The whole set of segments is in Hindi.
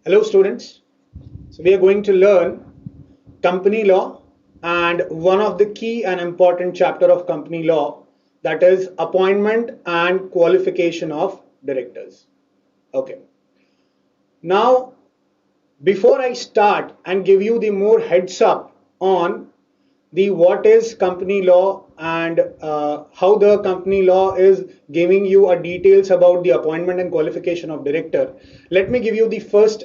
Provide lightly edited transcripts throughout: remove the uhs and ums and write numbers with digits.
Hello students. So we are going to learn company law and one of the key and important chapter of company law, that is appointment and qualification of directors. Okay. Now before I start and give you the more heads up on the what is company law and how the company law is giving you a details about the appointment and qualification of director, let me give you the first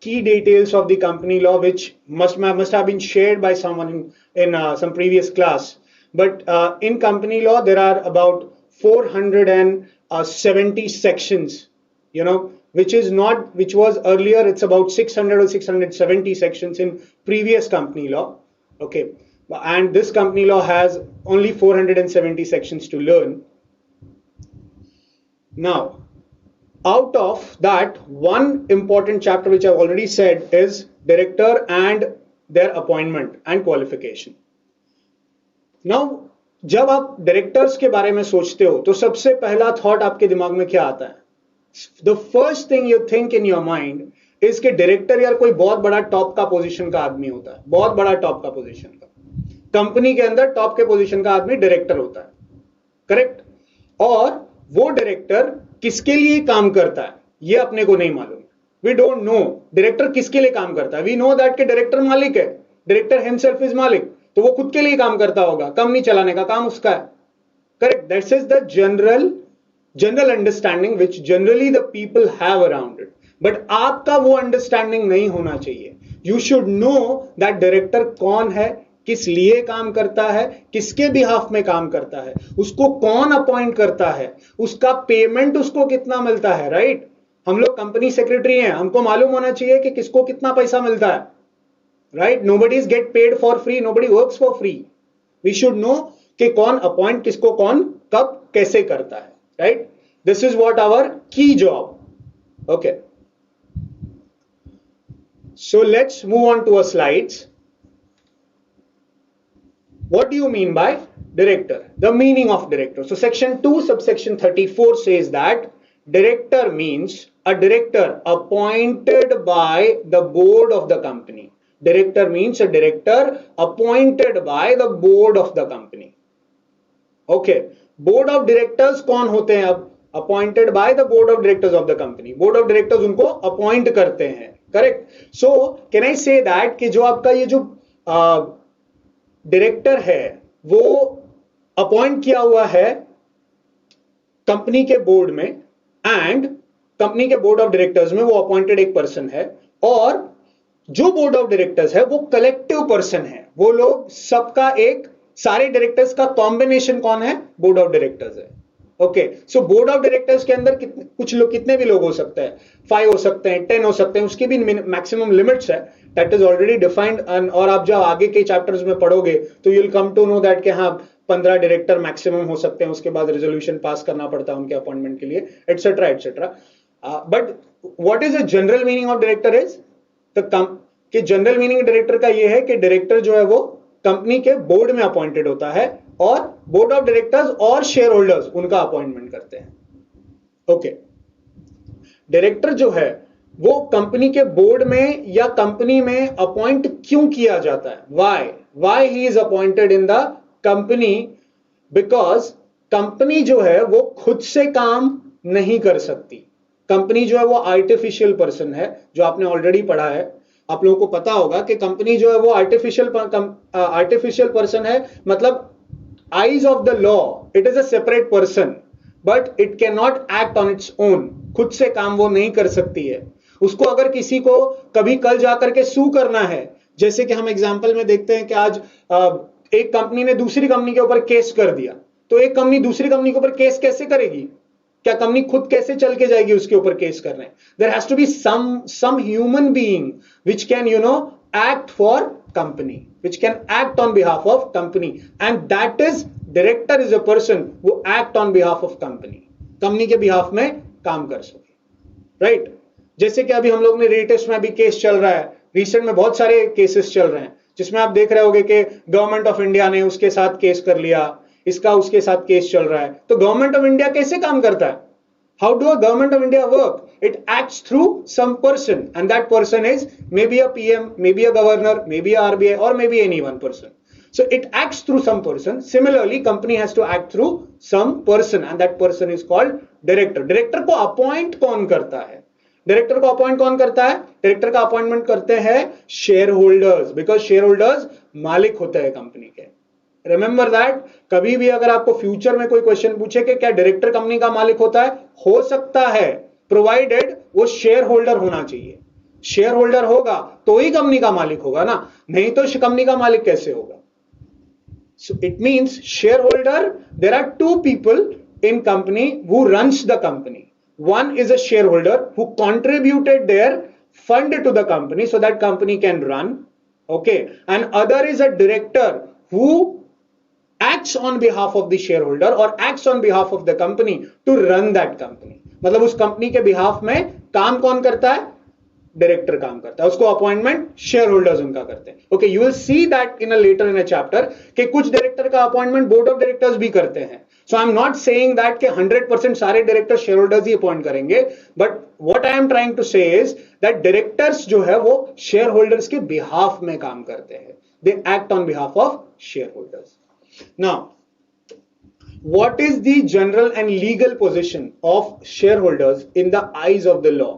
key details of the company law, which must have been shared by someone in some previous class. But in company law there are about 470 sections, which was earlier it's about 600 or 670 sections in previous company law. Okay, and this company law has only 470 sections to learn. Now out of that, one important chapter which I've already said is director and their appointment and qualification. Now जब आप डायरेक्टर्स के बारे में सोचते हो तो सबसे पहला थॉट आपके दिमाग में क्या आता है? The first thing you think in your mind is कि डायरेक्टर यार कोई बहुत बड़ा टॉप का पोजीशन का आदमी होता है, बहुत बड़ा टॉप का पोजीशन का, कंपनी के अंदर टॉप के पोजीशन का आदमी डायरेक्टर होता है, करेक्ट? और वो डायरेक्टर किसके लिए काम करता है ये अपने को नहीं मालूम. वी डोंट नो डायरेक्टर किसके लिए काम करता है. वी नो दैट कि डायरेक्टर मालिक है, डायरेक्टर हिमसेल्फ इज मालिक, तो वो खुद के लिए काम करता होगा, कंपनी चलाने का काम उसका है, correct? That's is the general understanding which generally the people have around it. But आपका वो अंडरस्टैंडिंग नहीं होना चाहिए. You should know that director कौन है, किस लिए काम करता है, किसके बिहाफ में काम करता है, उसको कौन अपॉइंट करता है, उसका पेमेंट उसको कितना मिलता है, राइट? हम लोग कंपनी सेक्रेटरी हैं, हमको मालूम होना चाहिए कि किसको कितना पैसा मिलता है, right? Nobody is get paid for free, nobody works for free. We should know कि कौन अपॉइंट किसको कौन कब कैसे करता है, right? This is what our की job. Okay, so let's move on to a slides. What do you mean by director? The meaning of director. So section 2 subsection 34 says that director means a director appointed by the board of the company. Director means a director appointed by the board of the company. Okay, board of directors कौन होते हैं अब? Appointed by the board of directors of the company. Board of directors उनको appoint करते हैं, correct? So can I say that कि जो आपका ये जो डायरेक्टर है वो अपॉइंट किया हुआ है कंपनी के बोर्ड में, एंड कंपनी के बोर्ड ऑफ डायरेक्टर्स में वो अपॉइंटेड एक पर्सन है, और जो बोर्ड ऑफ डायरेक्टर्स है वो कलेक्टिव पर्सन है. वो लोग सबका एक, सारे डायरेक्टर्स का कॉम्बिनेशन कौन है? बोर्ड ऑफ डायरेक्टर्स है. Okay, so board of directors के अंदर कुछ लोग, कितने भी लोग हो सकते हैं, 5 हो सकते हैं, 10 हो सकते हैं, उसके भी मैक्सिमम लिमिट्स है, दैट इज ऑलरेडी डिफाइंड. और आप जब आगे के चैप्टर्स में पढ़ोगे तो you will come to know that कि हाँ 15 डायरेक्टर मैक्सिमम हो सकते हैं, उसके बाद रेजोल्यूशन पास करना पड़ता है उनके अपॉइंटमेंट के लिए, etcetera etcetera. But what is the general meaning of director is कि जनरल मीनिंग डायरेक्टर का ये है कि डायरेक्टर जो है वो कंपनी के बोर्ड में अपॉइंटेड होता है और बोर्ड ऑफ डायरेक्टर्स और शेयर होल्डर्स उनका अपॉइंटमेंट करते हैं. ओके, डायरेक्टर जो है वो कंपनी के बोर्ड में या कंपनी में अपॉइंट क्यों किया जाता है? Why he is appointed in the company? Because company जो है वो खुद से काम नहीं कर सकती. कंपनी जो है वो आर्टिफिशियल पर्सन है, जो आपने ऑलरेडी पढ़ा है. आप लोगों को पता होगा कि कंपनी जो है वो आर्टिफिशियल पर्सन है, मतलब eyes of the law it is a separate person but it cannot act on its own. खुद से काम वो नहीं कर सकती है. उसको अगर किसी को कभी कल जाकर के सू करना है, जैसे कि हम एग्जांपल में देखते हैं कि आज एक कंपनी ने दूसरी कंपनी के ऊपर केस कर दिया, तो एक कंपनी दूसरी कंपनी के ऊपर केस कैसे करेगी? क्या कंपनी खुद कैसे चल के जाएगी उसके ऊपर केस करने? There has to be some human being which can act for company, which can act on behalf of company, and that is director is a person who act on behalf of company, company के बिहाफ में काम कर सके, राइट? जैसे कि अभी हम लोग ने रेटेस्ट में अभी केस चल रहा है, रिसेंट में बहुत सारे केसेस चल रहे हैं, जिसमें आप देख रहे होंगे कि गवर्नमेंट ऑफ इंडिया ने उसके साथ केस कर लिया, इसका उसके साथ केस चल रहा है. तो गवर्नमेंट ऑफ इंडिया कैसे काम करता है? How do a government of India work? it acts through some person, and that person is maybe a PM, maybe a governor, maybe a RBI, or maybe any one person. So it acts through some person. Similarly, company has to act through some person, and that person is called director. Director को अपॉइंट कौन करता है? डायरेक्टर को अपॉइंट कौन करता है? डायरेक्टर का अपॉइंटमेंट करते हैं share holders, because share holders मालिक होते हैं कंपनी के. Remember that. कभी भी अगर आपको फ्यूचर में कोई क्वेश्चन पूछे कि क्या डायरेक्टर कंपनी का मालिक होता है, हो सकता है, प्रोवाइडेड वो शेयर होल्डर होना चाहिए. शेयर होल्डर होगा तो ही कंपनी का मालिक होगा ना, नहीं तो कंपनी का मालिक कैसे होगा? So it means shareholder, there are two people in company who runs the company. One is a shareholder who contributed their fund to the company so that company can run. Okay. And other is a director who acts on behalf of the shareholder or acts on behalf of the company to run that company. मतलब उस कंपनी के बिहाफ में काम कौन करता है? डायरेक्टर काम करता है. उसको अपॉइंटमेंट शेयर होल्डर्स उनका करते हैं. Okay, you will see that in a later in a chapter कि कुछ डायरेक्टर का अपॉइंटमेंट बोर्ड ऑफ डायरेक्टर्स भी करते हैं. So I am not saying that कि 100% सारे डायरेक्टर शेयर होल्डर्स ही अपॉइंट करेंगे, but what I am trying to say is that directors जो है वो शेयर होल्डर्स के बिहाफ में काम करते हैं. They act on behalf of share holders. Now what is the general and legal position of shareholders in the eyes of the law?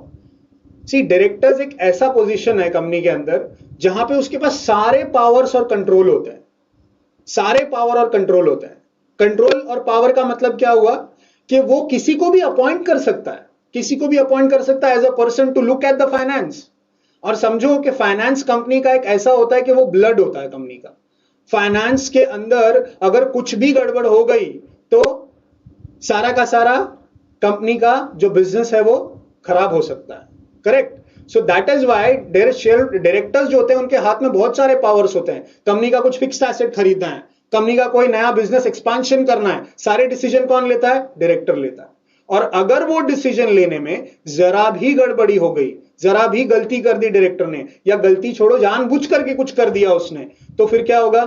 See, directors एक ऐसा पोजीशन है कंपनी के अंदर जहां पे उसके पास सारे पावर्स और कंट्रोल होते हैं. सारे पावर और कंट्रोल होते हैं. कंट्रोल और पावर का मतलब क्या हुआ कि वो किसी को भी अपॉइंट कर सकता है, किसी को भी अपॉइंट कर सकता है as a person to look at the finance. और समझो कि फाइनेंस कंपनी का एक ऐसा होता है कि वो ब्लड होता है कंपनी का. फाइनेंस के अंदर अगर कुछ भी गड़बड़ हो गई तो सारा का सारा कंपनी का जो बिजनेस है वो खराब हो सकता है. Correct. So that is why directors जो होते हैं उनके हाथ में बहुत सारे पावर्स होते हैं. कंपनी का कुछ फिक्स्ड एसेट खरीदना है, कंपनी का कोई नया बिजनेस एक्सपांशन करना है, सारे डिसीजन कौन लेता है? डायरेक्टर लेता है. और अगर वो डिसीजन लेने में जरा भी गड़बड़ी हो गई, जरा भी गलती कर दी डायरेक्टर ने, या गलती छोड़ो जानबूझ करके कुछ कर दिया उसने, तो फिर क्या होगा?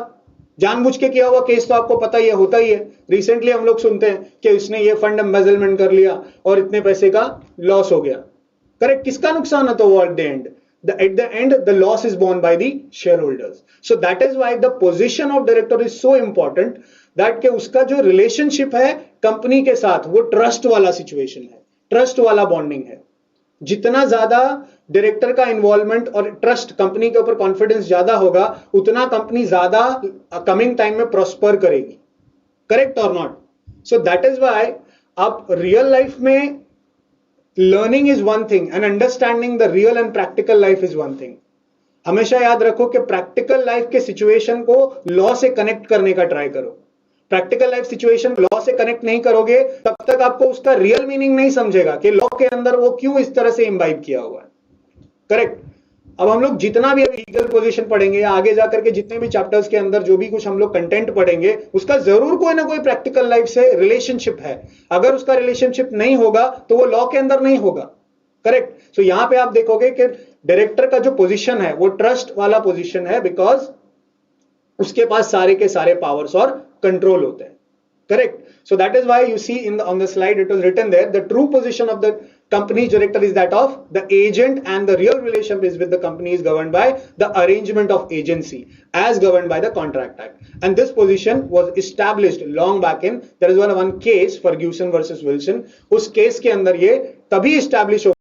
जानबूझ के किया हुआ केस तो आपको पता ही है, होता ही है. रिसेंटली हम लोग सुनते हैं कि उसने ये फंड एम्बेजलमेंट कर लिया और इतने पैसे का लॉस हो गया. करेक्ट. किसका नुकसान है? तो वो at the end the loss is borne by the share holders. So that is why the position of director is so important that के उसका जो रिलेशनशिप है कंपनी के साथ वो ट्रस्ट वाला सिचुएशन है, ट्रस्ट वाला बॉन्डिंग है. जितना ज्यादा डायरेक्टर का इन्वॉल्वमेंट और ट्रस्ट, कंपनी के ऊपर कॉन्फिडेंस ज्यादा होगा, उतना कंपनी ज्यादा कमिंग टाइम में प्रॉस्पर करेगी. करेक्ट और not? So that is why आप रियल लाइफ में learning is one thing and understanding the real and practical life is one thing. हमेशा याद रखो कि प्रैक्टिकल लाइफ के सिचुएशन को लॉ से कनेक्ट करने का ट्राई करो. प्रैक्टिकल लाइफ सिचुएशन लॉ से कनेक्ट नहीं करोगे तब तक आपको उसका रियल मीनिंग नहीं समझेगा कि लॉ के अंदर वो क्यों इस तरह से इम्बाइब किया हुआ है. करेक्ट. अब हम लोग जितना भी लीगल पोजीशन पढ़ेंगे या आगे जाकर के जितने भी चैप्टर्स के अंदर जो भी कुछ हम लोग कंटेंट पढ़ेंगे, उसका जरूर कोई ना कोई प्रैक्टिकल लाइफ से रिलेशनशिप है. अगर उसका रिलेशनशिप नहीं होगा तो वो लॉ के अंदर नहीं होगा. करेक्ट. सो यहां पे आप देखोगे कि डायरेक्टर का जो पोजीशन है वो ट्रस्ट वाला पोजीशन है, बिकॉज उसके पास सारे के सारे पावर्स और कंट्रोल होते हैं. Correct. So that is why you see on the slide it was written there, the true position of the company's director is that of the agent, and the real relationship is with the company is governed by the arrangement of agency as governed by the Contract Act. And this position was established long back in, there is one case Ferguson versus Wilson. उस केस के अंदर ये तभी establish